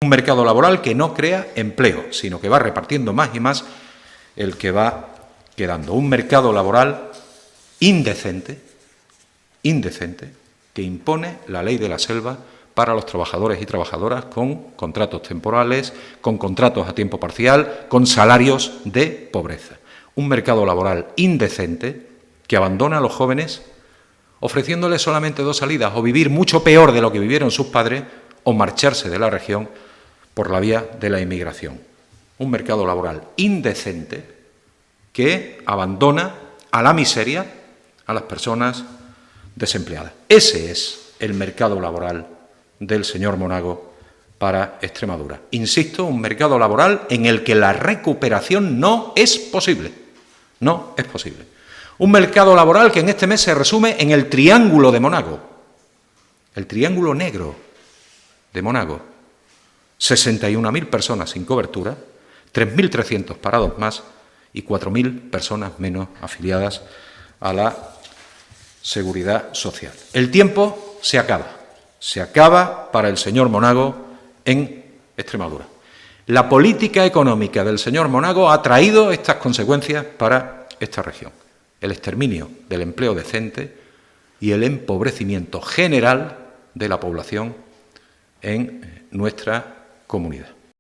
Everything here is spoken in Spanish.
Un mercado laboral que no crea empleo, sino que va repartiendo más y más el que va quedando. Un mercado laboral indecente, que impone la ley de la selva para los trabajadores y trabajadoras con contratos temporales, con contratos a tiempo parcial, con salarios de pobreza. Un mercado laboral indecente que abandona a los jóvenes ofreciéndoles solamente dos salidas: o vivir mucho peor de lo que vivieron sus padres, o marcharse de la región por la vía de la inmigración. Un mercado laboral indecente que abandona a la miseria a las personas desempleadas. Ese es el mercado laboral del señor Monago para Extremadura. Insisto, un mercado laboral en el que la recuperación no es posible. No es posible. Un mercado laboral que en este mes se resume en el triángulo de Monago, el triángulo negro de Monago. 61.000 personas sin cobertura, 3.300 parados más y 4.000 personas menos afiliadas a la Seguridad Social. El tiempo se acaba para el señor Monago en Extremadura. La política económica del señor Monago ha traído estas consecuencias para esta región: el exterminio del empleo decente y el empobrecimiento general de la población en nuestra comunidad.